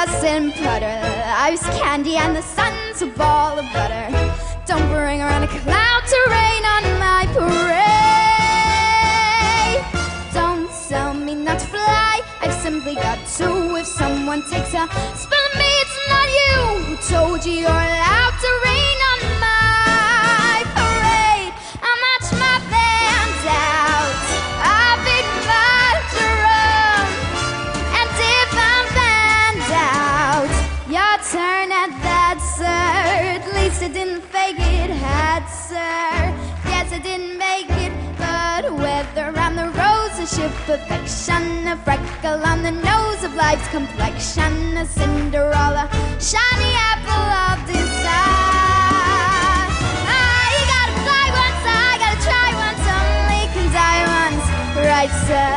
sauce and butter. Life's candy and the sun's a ball of butter. Don't bring around a cloud to rain on my parade. Don't tell me not to fly, I've simply got to. If someone takes a spill of me, it's not you. Who told you you're allowed to rain on my parade? I march my band out, I beat my drum, and if I'm banned out, your turn at that, sir. At least I didn't fake it, had, sir. Yes, I didn't make it, but weather on the rose, a shift perfection, a freckle on the nose of life's complexion, a Cinderella, shiny apple of desire. You gotta fly once, I gotta try once, only can die once, right, sir?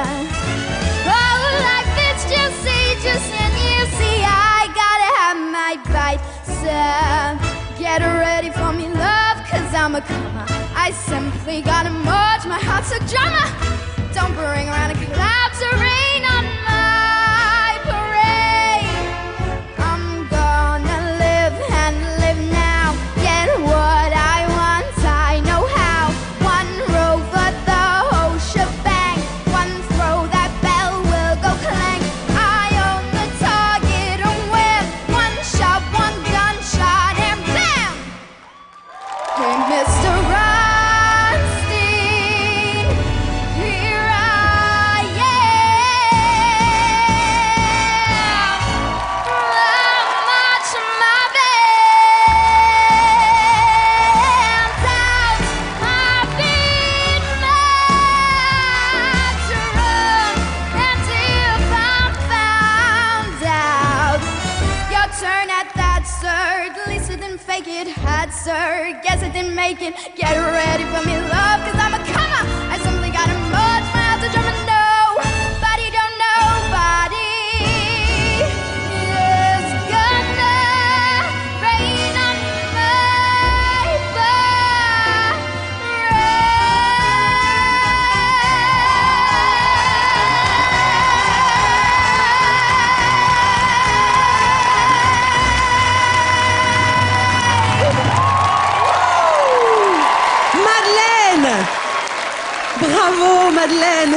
Oh, life, it's just ages, and you see, I gotta have my bite, sir. Get ready for me, love, cause I'm a comer. I simply gotta merge, my heart's a drummer. Don't bring around a cloud to rain on my parade. I'm gonna live and live now, get what I want, I know how. One row for the whole shebang, one throw, that bell will go clang. I own the target and win, one shot, one gunshot, and bam! Hey, Mr. Rothstein, here I am. I'll march my band out, I beat my drum, and if I'm found out, your turn at that, sir. At least I didn't fake it, had, sir. Guess I didn't make it. Get ready for me, love, cause I'm a comer. I simply gotta merge my heart to drum and nobody, don't nobody is gonna rain on my parade. Madeleine! Bravo, Madeleine!